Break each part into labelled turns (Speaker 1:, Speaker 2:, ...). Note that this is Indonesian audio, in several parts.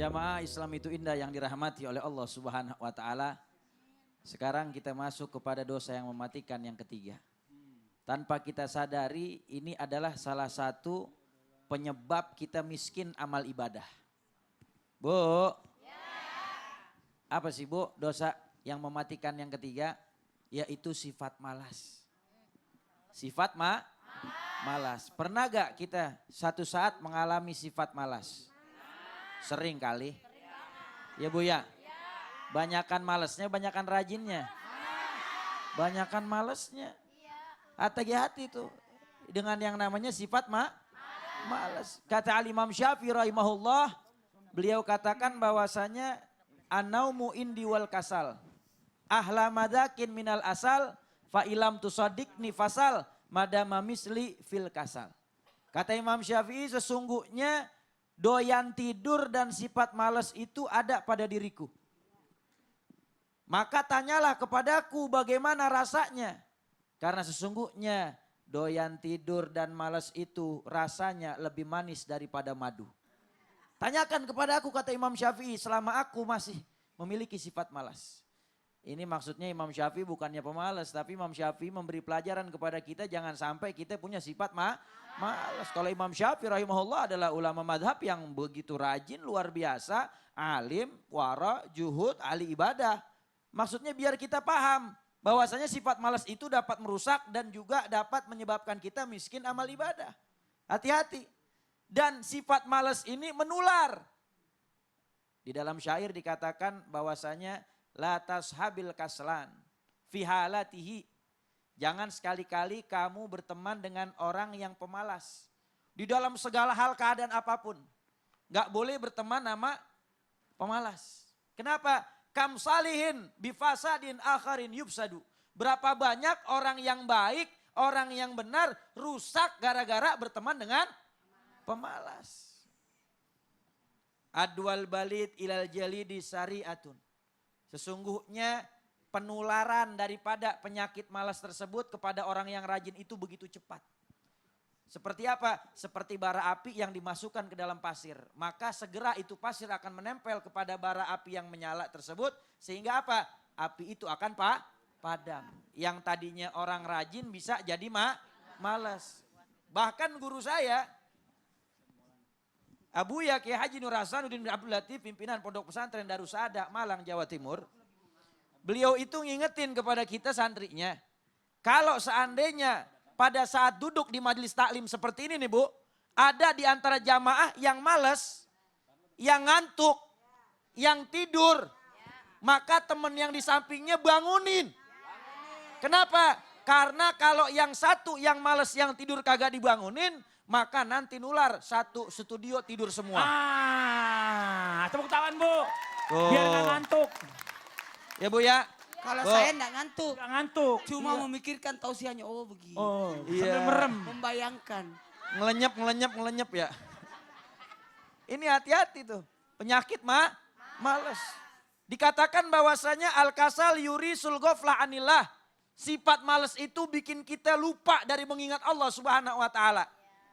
Speaker 1: Jamaah Islam itu indah yang dirahmati oleh Allah Subhanahu wa taala. Sekarang kita masuk kepada dosa yang mematikan yang ketiga. Tanpa kita sadari ini adalah salah satu penyebab kita miskin amal ibadah. Bu, apa sih Bu dosa yang mematikan yang ketiga? Yaitu sifat malas. Sifat malas. Pernah gak kita satu saat mengalami sifat malas? Sering kali. Ya Bu ya? Banyakan malesnya, banyakan rajinnya. Banyakan malesnya. Hati-hati tuh dengan yang namanya sifat malas. Kata Al-Imam Syafi'i rahimahullah, beliau katakan bahwasanya an-naumu indi wal kasal. Ahla madakin minal asal fa ilam tusaddiqni fasal madama misli fil kasal. Kata Imam Syafi'i, sesungguhnya doyan tidur dan sifat malas itu ada pada diriku. Maka tanyalah kepadaku bagaimana rasanya. Karena sesungguhnya doyan tidur dan malas itu rasanya lebih manis daripada madu. Tanyakan kepada aku, kata Imam Syafi'i, selama aku masih memiliki sifat malas. Ini maksudnya Imam Syafi'i bukannya pemalas, tapi Imam Syafi'i memberi pelajaran kepada kita jangan sampai kita punya sifat malas. Kalau Imam Syafi'i rahimahullah adalah ulama madhab yang begitu rajin, luar biasa, alim, wara, juhud, ahli ibadah. Maksudnya biar kita paham bahwasanya sifat malas itu dapat merusak dan juga dapat menyebabkan kita miskin amal ibadah. Hati-hati. Dan sifat malas ini menular. Di dalam syair dikatakan bahwasanya la tashabil kaslan fi halatihi. Jangan sekali-kali kamu berteman dengan orang yang pemalas. Di dalam segala hal keadaan apapun. Gak boleh berteman sama pemalas. Kenapa? Kam salihin bifasadin akharin yubsadu. Berapa banyak orang yang baik, orang yang benar rusak gara-gara berteman dengan pemalas. Adwal balid ilal jalidi syari'atun. Sesungguhnya penularan daripada penyakit malas tersebut kepada orang yang rajin itu begitu cepat. Seperti apa? Seperti bara api yang dimasukkan ke dalam pasir. Maka segera itu pasir akan menempel kepada bara api yang menyala tersebut. Sehingga apa? Api itu akan padam. Yang tadinya orang rajin bisa jadi malas. Bahkan guru saya, Abuya Kiai Haji Nur Hasanuddin bin Abdul Latif, pimpinan Pondok Pesantren Darussaada, Malang, Jawa Timur. Beliau itu ngingetin kepada kita santrinya. Kalau seandainya pada saat duduk di majelis taklim seperti ini nih Bu, ada di antara jamaah yang malas, yang ngantuk, yang tidur, maka teman yang di sampingnya bangunin. Kenapa? Karena kalau yang satu yang malas, yang tidur kagak dibangunin, maka nanti nular satu studio tidur semua.
Speaker 2: Tepuk tangan Bu, biar gak ngantuk.
Speaker 1: Ya Bu ya.
Speaker 3: Kalau saya enggak ngantuk.
Speaker 2: Gak ngantuk.
Speaker 3: Cuma memikirkan tausiahnya, oh begini.
Speaker 2: Oh,
Speaker 1: iya.
Speaker 2: sambil merem.
Speaker 3: Membayangkan.
Speaker 1: Ngelenyap ya. Ini hati-hati tuh. Penyakit malas. Dikatakan bahwasanya al-kasal yurisul ghaflah anillah. Sifat malas itu bikin kita lupa dari mengingat Allah Subhanahu wa taala.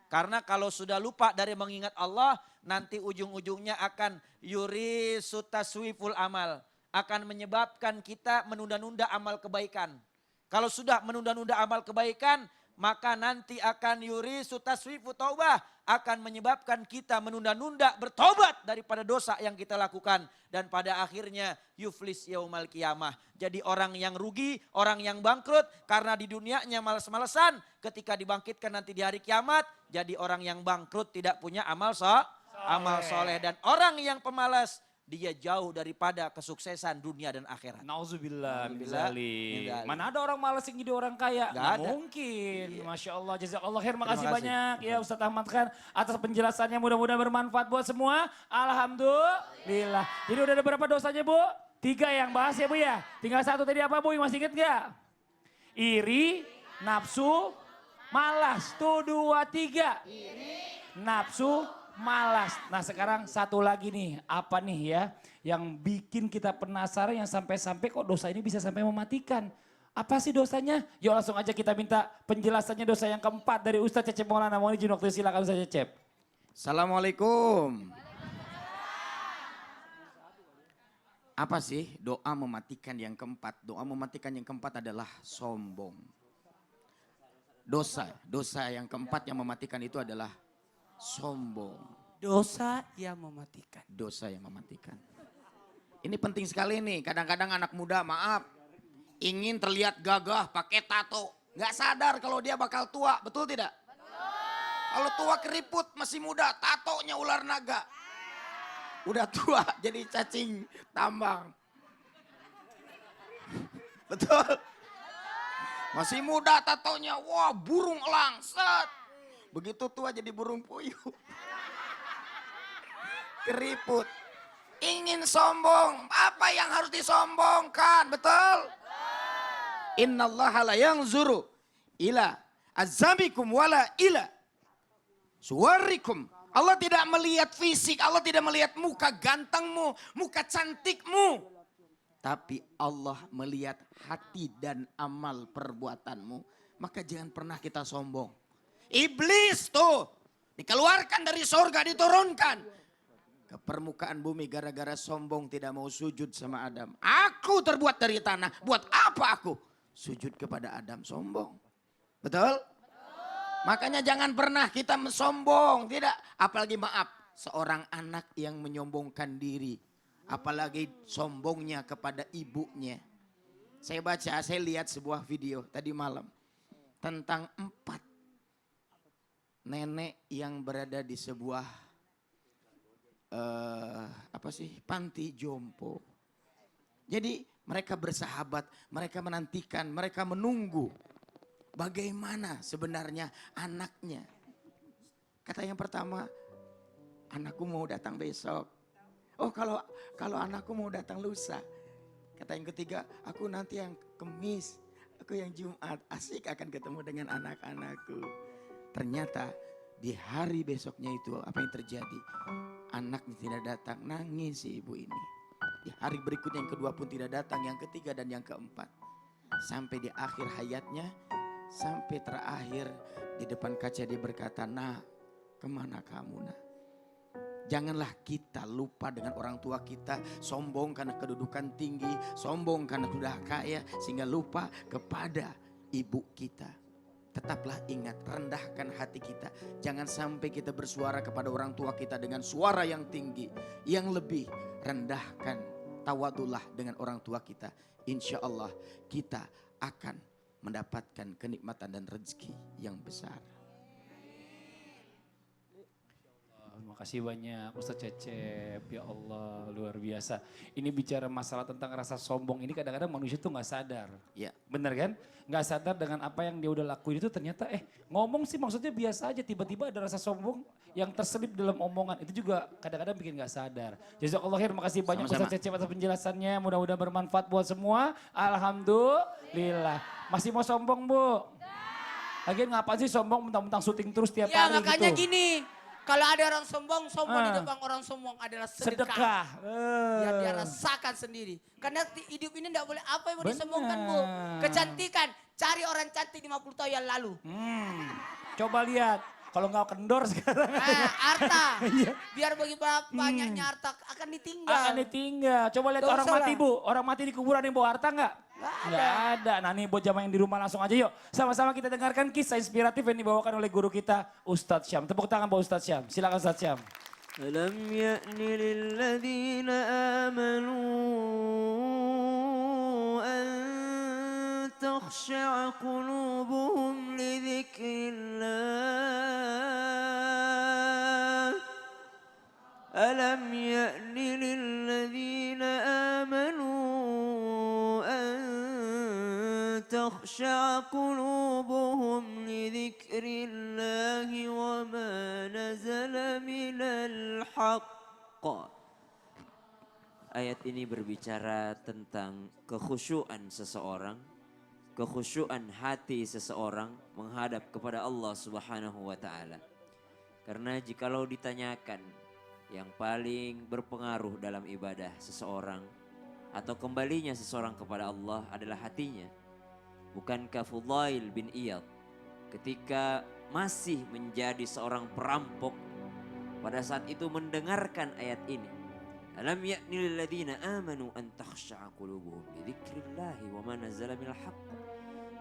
Speaker 1: Karena kalau sudah lupa dari mengingat Allah, nanti ujung-ujungnya akan yurisu taswiful amal. Akan menyebabkan kita menunda-nunda amal kebaikan. Kalau sudah menunda-nunda amal kebaikan, maka nanti akan yurisu taswifu taubah. Akan menyebabkan kita menunda-nunda bertobat daripada dosa yang kita lakukan. Dan pada akhirnya yuflis yaumal qiyamah. Jadi orang yang rugi, orang yang bangkrut. Karena di dunianya malas-malesan. Ketika dibangkitkan nanti di hari kiamat. Jadi orang yang bangkrut tidak punya amal soleh. Dan orang yang pemalas, dia jauh daripada kesuksesan dunia dan akhirat.
Speaker 2: Nauzubillah min dzalik. Mana ada orang malas yang jadi orang kaya?
Speaker 1: Gak ada.
Speaker 2: Mungkin.
Speaker 1: Iya.
Speaker 2: Masya Allah, jazakallah khair. Makasih
Speaker 1: Terima kasih.
Speaker 2: banyak ya Ustaz Ahmad Khan atas penjelasannya. Mudah-mudahan bermanfaat buat semua. Alhamdulillah. Jadi udah ada berapa dosanya Bu? 3 yang bahas ya Bu ya. Tinggal 1 tadi apa Bu? Masih inget gak? Iri, nafsu, malas. Tuh 2, 3. Iri, nafsu, malas. Nah sekarang 1 lagi nih, apa nih ya yang bikin kita penasaran, yang sampai-sampai kok dosa ini bisa sampai mematikan. Apa sih dosanya? Yuk langsung aja kita minta penjelasannya dosa yang keempat dari Ustadz Cecep Maulana Maulidin. Waktu silakan Ustadz Cecep.
Speaker 1: Assalamualaikum.
Speaker 4: Apa sih doa mematikan yang keempat? Doa mematikan yang keempat adalah sombong. Dosa yang keempat yang mematikan itu adalah sombong.
Speaker 3: Dosa yang mematikan.
Speaker 4: Dosa yang mematikan. Ini penting sekali nih, kadang-kadang anak muda maaf. Ingin terlihat gagah pakai tato. Gak sadar kalau dia bakal tua, betul tidak? Kalau tua keriput masih muda, tatonya ular naga. Udah tua jadi cacing tambang. Betul. Masih muda tatonya, wah burung elang, set. Begitu tua jadi burung puyuh. Keriput. Ingin sombong, apa yang harus disombongkan, betul? Innallaha la yanzuru ila azamikum wala ila suwarikum. Allah tidak melihat fisik, Allah tidak melihat muka gantengmu, muka cantikmu. Tapi Allah melihat hati dan amal perbuatanmu. Maka jangan pernah kita sombong. Iblis tuh dikeluarkan dari surga, diturunkan ke permukaan bumi gara-gara sombong, tidak mau sujud sama Adam. Aku terbuat dari tanah, buat apa aku sujud kepada Adam? Sombong. Betul? Makanya jangan pernah kita mensombong, tidak. Apalagi maaf, seorang anak yang menyombongkan diri. Apalagi sombongnya kepada ibunya. Saya lihat sebuah video tadi malam. Tentang 4 nenek yang berada di sebuah panti jompo. Jadi mereka bersahabat, mereka menantikan, mereka menunggu. Bagaimana sebenarnya anaknya? Kata yang pertama, anakku mau datang besok. Oh kalau anakku mau datang lusa. Kata yang ketiga, aku nanti yang Kemis, aku yang Jumat. Asik akan ketemu dengan anak-anakku. Ternyata di hari besoknya itu apa yang terjadi? Anaknya tidak datang, nangis si ibu ini. Di hari berikutnya yang kedua pun tidak datang, yang ketiga dan yang keempat. Sampai di akhir hayatnya, sampai terakhir di depan kaca dia berkata, "Nak, kemana kamu, nak?" Janganlah kita lupa dengan orang tua kita, sombong karena kedudukan tinggi, sombong karena sudah kaya, sehingga lupa kepada ibu kita. Tetaplah ingat, rendahkan hati kita. Jangan sampai kita bersuara kepada orang tua kita dengan suara yang tinggi. Yang lebih, rendahkan, tawadhulah dengan orang tua kita. Insya Allah kita akan mendapatkan kenikmatan dan rezeki yang besar.
Speaker 2: Terima kasih banyak Ustaz Cecep, ya Allah luar biasa. Ini bicara masalah tentang rasa sombong ini kadang-kadang manusia tuh gak sadar.
Speaker 4: Ya.
Speaker 2: Bener kan? Gak sadar dengan apa yang dia udah lakuin itu ternyata ngomong sih maksudnya biasa aja. Tiba-tiba ada rasa sombong yang terselip dalam omongan. Itu juga kadang-kadang bikin gak sadar. Jazakallah khair, makasih banyak Ustaz Cecep atas penjelasannya. Mudah-mudahan bermanfaat buat semua. Alhamdulillah. Masih mau sombong Bu? Lagian ngapain sih sombong mentang-mentang syuting terus tiap
Speaker 3: Ya
Speaker 2: hari
Speaker 3: makanya
Speaker 2: gitu.
Speaker 3: gini, kalau ada orang sombong di depan orang sombong adalah sedekah. Yang dia rasakan sendiri. Karena hidup ini tidak boleh apa yang mau disombongkan Bu. Kecantikan, cari orang cantik 50 tahun yang lalu.
Speaker 2: Coba lihat, kalau nggak kendor sekarang.
Speaker 3: Harta, biar bagi banyaknya harta akan ditinggal.
Speaker 2: Akan ditinggal. Coba lihat
Speaker 3: Gak
Speaker 2: orang
Speaker 3: usah
Speaker 2: mati
Speaker 3: lah.
Speaker 2: Bu, orang mati di kuburan yang bawa harta nggak? Nggak ada. Nah nih buat jamaah yang di rumah langsung aja yuk. Sama-sama kita dengarkan kisah inspiratif yang dibawakan oleh guru kita Ustadz Syam. Tepuk tangan buat Ustadz Syam. Silakan Ustadz Syam.
Speaker 5: ألم يأن للذين آمنوا أن تخشع قلوبهم لذكر الله ألم يأن للذين آمنوا أن تخشع قلوبهم لذكر الله وما نزل من الحق. Ayat ini berbicara tentang kekhusyuan seseorang, kekhusyuan hati seseorang menghadap kepada Allah Subhanahu wa taala. Karena jikalau ditanyakan yang paling berpengaruh dalam ibadah seseorang atau kembalinya seseorang kepada Allah adalah hatinya. Bukankah Fudail bin Iyad ketika masih menjadi seorang perampok pada saat itu mendengarkan ayat ini. Alam ya'ni lil ladzina amanu an takhsha'a qulubuhum li dzikrillahi wa ma nazzala minal haqq.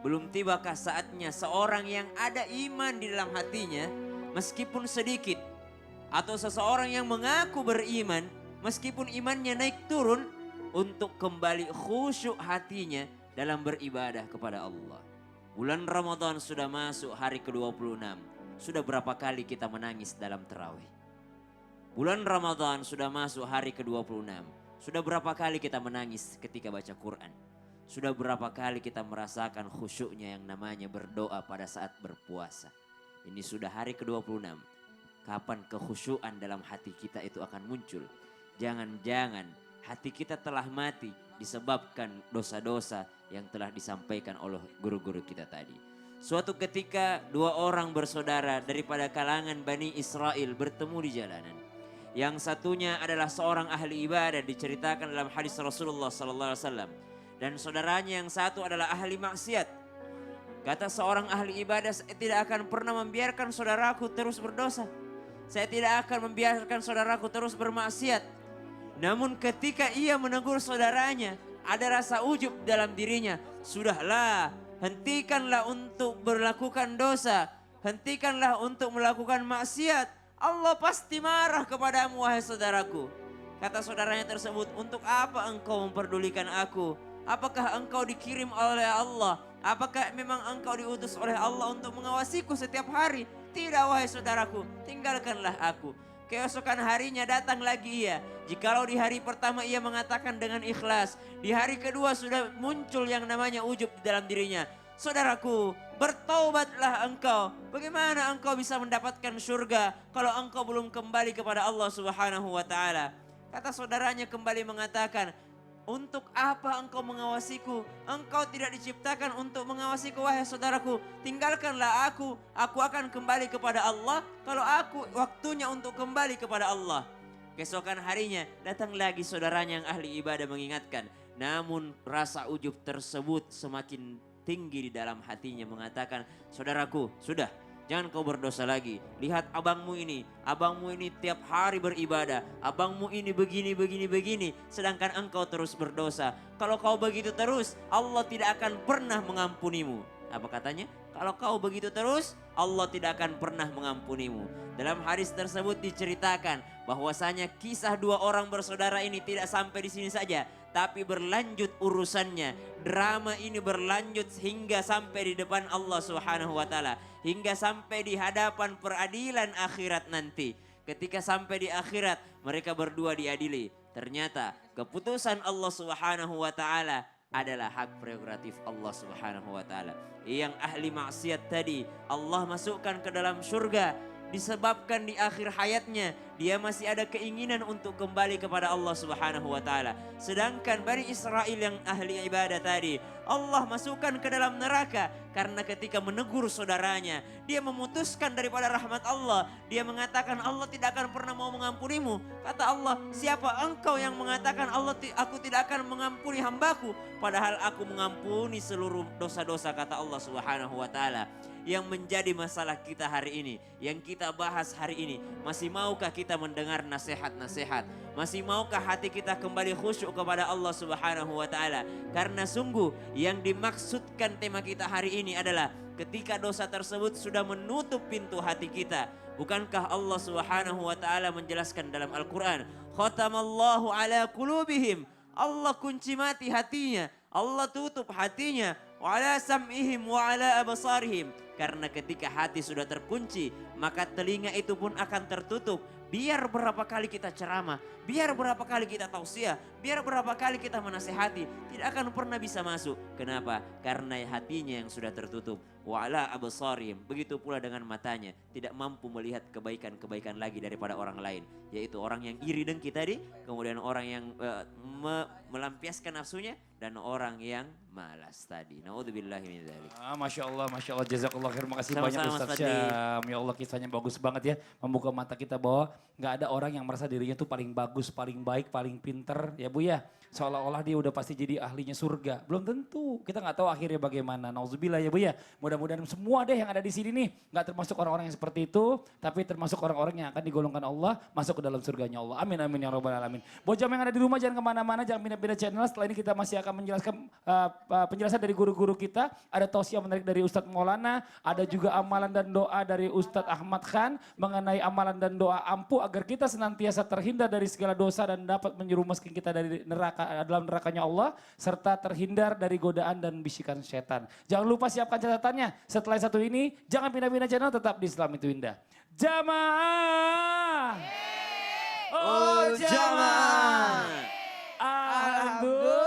Speaker 5: Belum tibakah saatnya seorang yang ada iman di dalam hatinya meskipun sedikit, atau seseorang yang mengaku beriman meskipun imannya naik turun, untuk kembali khusyuk hatinya dalam beribadah kepada Allah. Bulan Ramadan sudah masuk hari ke-26. Sudah berapa kali kita menangis dalam tarawih? Bulan Ramadan sudah masuk hari ke-26. Sudah berapa kali kita menangis ketika baca Quran? Sudah berapa kali kita merasakan khusyuknya yang namanya berdoa pada saat berpuasa? Ini sudah hari ke-26. Kapan kekhusyuan dalam hati kita itu akan muncul? Jangan-jangan hati kita telah mati disebabkan dosa-dosa yang telah disampaikan oleh guru-guru kita tadi. Suatu ketika dua orang bersaudara daripada kalangan Bani Israel bertemu di jalanan. Yang satunya adalah seorang ahli ibadah, diceritakan dalam hadis Rasulullah SAW. Dan saudaranya yang satu adalah ahli maksiat. Kata seorang ahli ibadah, saya tidak akan pernah membiarkan saudaraku terus berdosa. Saya tidak akan membiarkan saudaraku terus bermaksiat. Namun ketika ia menegur saudaranya, ada rasa ujub dalam dirinya. Sudahlah, hentikanlah untuk melakukan dosa. Hentikanlah untuk melakukan maksiat. Allah pasti marah kepadamu wahai saudaraku. Kata saudaranya tersebut, untuk apa engkau memperdulikan aku? Apakah engkau dikirim oleh Allah? Apakah memang engkau diutus oleh Allah untuk mengawasiku setiap hari? Tidak wahai saudaraku, tinggalkanlah aku. Keesokan harinya datang lagi ia. Jikalau di hari pertama ia mengatakan dengan ikhlas, di hari kedua sudah muncul yang namanya ujub di dalam dirinya. Saudaraku, bertaubatlah engkau. Bagaimana engkau bisa mendapatkan surga kalau engkau belum kembali kepada Allah Subhanahu wa taala? Kata saudaranya kembali mengatakan, untuk apa engkau mengawasiku? Engkau tidak diciptakan untuk mengawasiku wahai saudaraku. Tinggalkanlah aku akan kembali kepada Allah kalau aku waktunya untuk kembali kepada Allah. Keesokan harinya datang lagi saudaranya yang ahli ibadah mengingatkan. Namun rasa ujub tersebut semakin tinggi di dalam hatinya, mengatakan, saudaraku, sudah, jangan kau berdosa lagi. Lihat abangmu ini tiap hari beribadah. Abangmu ini begini. Sedangkan engkau terus berdosa. Kalau kau begitu terus, Allah tidak akan pernah mengampunimu. Apa katanya? Kalau kau begitu terus, Allah tidak akan pernah mengampunimu. Dalam hadis tersebut diceritakan bahwasanya kisah dua orang bersaudara ini tidak sampai di sini saja, tapi berlanjut urusannya. Drama ini berlanjut hingga sampai di depan Allah Subhanahu wa taala, hingga sampai di hadapan peradilan akhirat nanti. Ketika sampai di akhirat, mereka berdua diadili. Ternyata keputusan Allah Subhanahu wa taala adalah hak prerogatif Allah Subhanahu wa taala. Yang ahli maksiat tadi Allah masukkan ke dalam surga disebabkan di akhir hayatnya dia masih ada keinginan untuk kembali kepada Allah Subhanahu wa taala. Sedangkan Bani Israel yang ahli ibadah tadi Allah masukkan ke dalam neraka karena ketika menegur saudaranya dia memutuskan daripada rahmat Allah. Dia mengatakan Allah tidak akan pernah mau mengampunimu. Kata Allah, siapa engkau yang mengatakan aku tidak akan mengampuni hambaku, padahal aku mengampuni seluruh dosa-dosa, kata Allah Subhanahu wa taala. Yang menjadi masalah kita hari ini, yang kita bahas hari ini, masih maukah kita mendengar nasihat-nasihat? Masih maukah hati kita kembali khusyuk kepada Allah Subhanahu wa taala? Karena sungguh yang dimaksudkan tema kita hari ini adalah ketika dosa tersebut sudah menutup pintu hati kita. Bukankah Allah Subhanahu wa taala menjelaskan dalam Al-Qur'an, khatamallahu ala qulubihim, Allah kunci mati hatinya, Allah tutup hatinya, wa ala sam'ihim wa ala absarihim. Karena ketika hati sudah terkunci, maka telinga itu pun akan tertutup. Biar berapa kali kita ceramah, biar berapa kali kita tausiah, biar berapa kali kita menasehati, tidak akan pernah bisa masuk. Kenapa? Karena hatinya yang sudah tertutup. Wa ala absarihim. Begitu pula dengan matanya, tidak mampu melihat kebaikan-kebaikan lagi daripada orang lain. Yaitu orang yang iri dengki tadi, kemudian orang yang melampiaskan nafsunya dan orang yang malas tadi. Naudzubillahi min dzalik.
Speaker 2: Masya Allah, jazakallah khair. Terima kasih
Speaker 5: Sama-sama,
Speaker 2: banyak
Speaker 5: Mas
Speaker 2: Ustaz
Speaker 5: Fadli.
Speaker 2: Syam. Ya Allah kisahnya bagus banget ya. Membuka mata kita bahwa nggak ada orang yang merasa dirinya tuh paling bagus, paling baik, paling pinter ya Bu ya. Seolah-olah dia udah pasti jadi ahlinya surga. Belum tentu, kita nggak tahu akhirnya bagaimana. Nauzubillah ya Bu ya. Mudah-mudahan semua deh yang ada di sini nih. Nggak termasuk orang-orang yang seperti itu. Tapi termasuk orang-orang yang akan digolongkan Allah masuk ke dalam surganya Allah. Amin, amin ya rabbal alamin. Buat jamaah yang ada di rumah jangan kemana-mana, jangan pindah-pindah channel. Setelah ini kita masih akan menjelaskan penjelasan dari guru-guru kita. Ada tausiah menarik dari Ustadz Maulana. Ada juga amalan dan doa dari Ustadz Ahmad Khan. Mengenai amalan dan doa ampuh agar kita senantiasa terhindar dari segala dosa dan dapat menjerumuskan kita dari neraka, dalam nerakanya Allah. Serta terhindar dari godaan dan bisikan setan. Jangan lupa siapkan catatannya. Setelah satu ini jangan pindah-pindah channel, tetap di Islam itu Indah. Jamaah.
Speaker 5: Oh jamaah.
Speaker 2: Alhamdulillah.